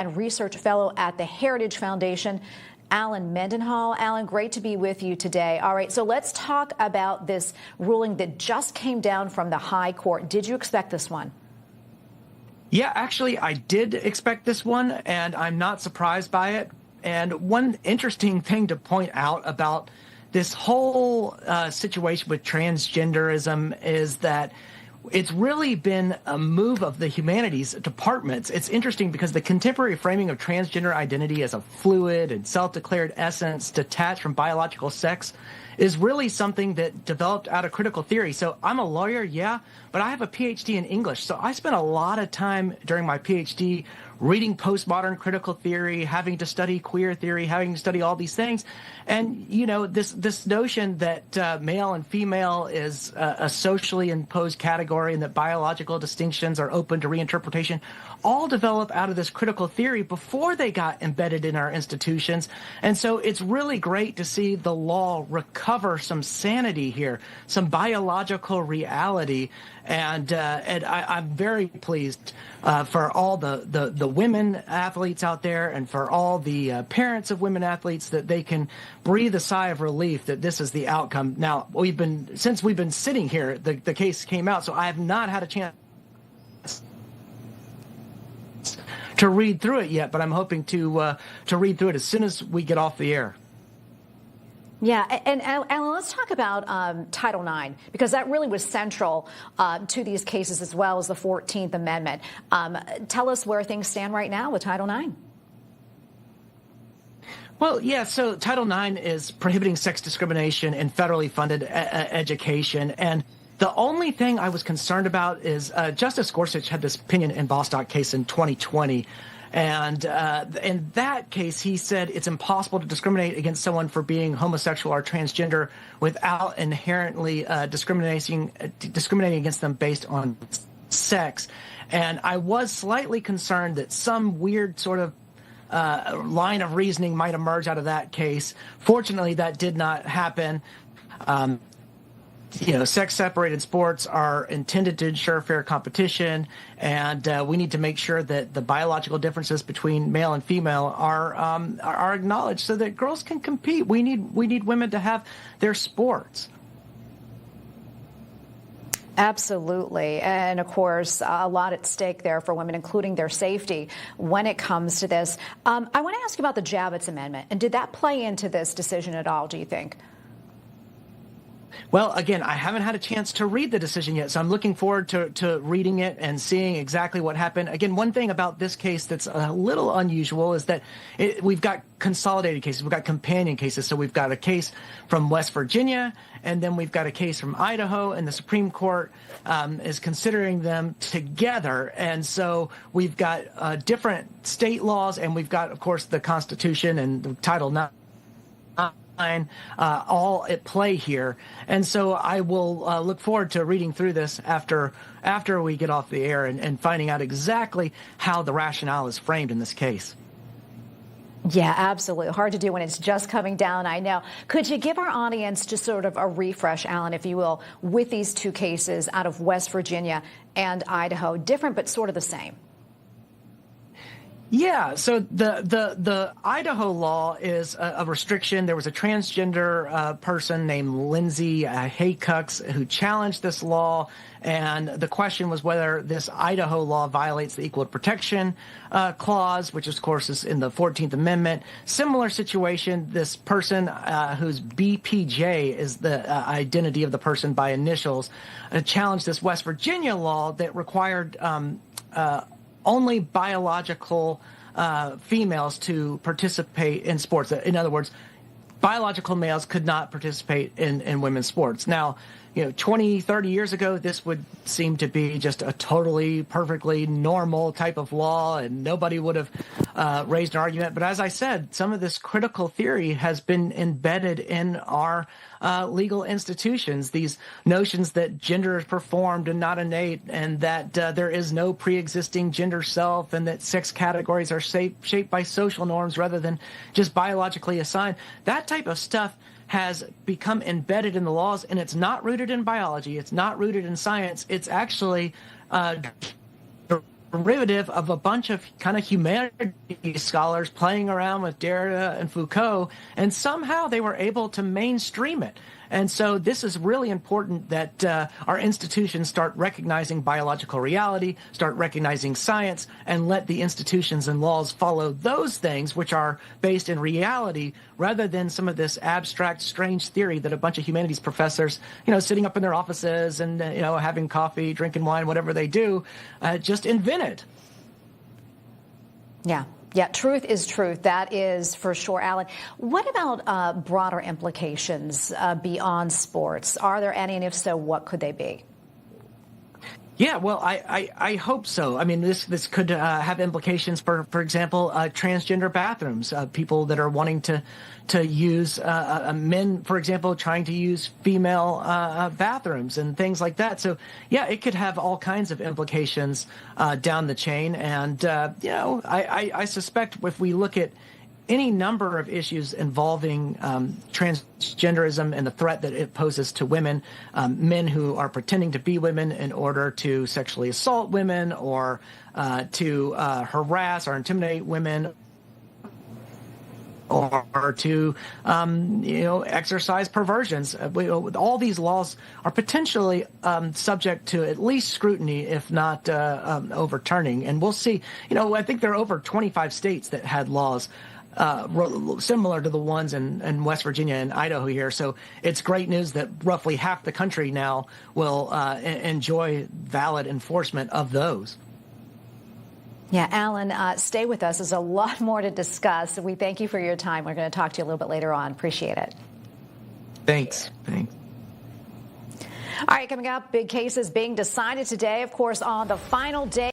and Research Fellow at the Heritage Foundation, Alan Mendenhall. Alan, great to be with you today. All right, so let's talk about this ruling that just came down from the High Court. Did you expect this one? Yeah, actually, I did expect this one, and I'm not surprised by it. And one interesting thing to point out about this whole situation with transgenderism is that it's really been a move of the humanities departments. It's interesting because the contemporary framing of transgender identity as a fluid and self-declared essence detached from biological sex is really something that developed out of critical theory. So I'm a lawyer, yeah, but I have a PhD in English. So I spent a lot of time during my PhD reading postmodern critical theory, having to study queer theory, having to study all these things. And, you know, this notion that male and female is a socially imposed category and that biological distinctions are open to reinterpretation all develop out of this critical theory before they got embedded in our institutions. And so it's really great to see the law recover some sanity here, some biological reality. And I'm very pleased for all the women athletes out there and for all the parents of women athletes that they can breathe a sigh of relief that this is the outcome. Now, since we've been sitting here, the case came out, so I have not had a chance to read through it yet, but I'm hoping to read through it as soon as we get off the air. Yeah, and Alan, let's talk about Title IX, because that really was central to these cases as well as the 14th Amendment. Tell us where things stand right now with Title IX. Well, yeah, so Title IX is prohibiting sex discrimination in federally funded education. And the only thing I was concerned about is Justice Gorsuch had this opinion in Bostock case in 2020. And in that case, he said it's impossible to discriminate against someone for being homosexual or transgender without inherently discriminating against them based on sex. And I was slightly concerned that some weird sort of line of reasoning might emerge out of that case. Fortunately, that did not happen. Sex-separated sports are intended to ensure fair competition, and we need to make sure that the biological differences between male and female are acknowledged so that girls can compete. We need women to have their sports. Absolutely. And of course, a lot at stake there for women, including their safety when it comes to this. I want to ask you about the Javits Amendment. And did that play into this decision at all, do you think? Well, again, I haven't had a chance to read the decision yet, so I'm looking forward to reading it and seeing exactly what happened. Again, one thing about this case that's a little unusual is that we've got consolidated cases. We've got companion cases. So we've got a case from West Virginia, and then we've got a case from Idaho, and the Supreme Court is considering them together. And so we've got different state laws, and we've got, of course, the Constitution and the Title IX. All at play here. And so I will look forward to reading through this after we get off the air and finding out exactly how the rationale is framed in this case. Yeah, absolutely. Hard to do when it's just coming down, I know. Could you give our audience just sort of a refresh, Alan, if you will, with these two cases out of West Virginia and Idaho, different but sort of the same? Yeah, so the Idaho law is a restriction. There was a transgender person named Lindsay Haycucks who challenged this law, and the question was whether this Idaho law violates the Equal Protection Clause, which, of course, is in the 14th Amendment. Similar situation, this person whose BPJ is the identity of the person by initials, challenged this West Virginia law that required only biological females to participate in sports. In other words, biological males could not participate in women's sports. Now, 20, 30 years ago, this would seem to be just a totally perfectly normal type of law, and nobody would have raised an argument. But as I said, some of this critical theory has been embedded in our legal institutions, these notions that gender is performed and not innate, and that there is no pre-existing gender self, and that sex categories are shaped by social norms rather than just biologically assigned. That type of stuff has become embedded in the laws, and it's not rooted in biology. It's not rooted in science. It's actually derivative of a bunch of kind of humanities scholars playing around with Derrida and Foucault, and somehow they were able to mainstream it. And so this is really important that our institutions start recognizing biological reality, start recognizing science, and let the institutions and laws follow those things which are based in reality rather than some of this abstract, strange theory that a bunch of humanities professors, sitting up in their offices and, having coffee, drinking wine, whatever they do, just invented. Yeah. Yeah, truth is truth. That is for sure, Alan. What about broader implications beyond sports? Are there any, and if so, what could they be? Yeah, well, I hope so. I mean, this could have implications for example, transgender bathrooms, people that are wanting to use men, for example, trying to use female bathrooms and things like that. So, yeah, it could have all kinds of implications down the chain. And, I suspect if we look at any number of issues involving transgenderism and the threat that it poses to women, men who are pretending to be women in order to sexually assault women or to harass or intimidate women, or to, exercise perversions. All these laws are potentially subject to at least scrutiny, if not overturning. And we'll see. I think there are over 25 states that had laws similar to the ones in West Virginia and Idaho here. So it's great news that roughly half the country now will enjoy valid enforcement of those. Yeah, Alan, stay with us. There's a lot more to discuss. We thank you for your time. We're going to talk to you a little bit later on. Appreciate it. Thanks. All right, coming up, big cases being decided today, of course, on the final day.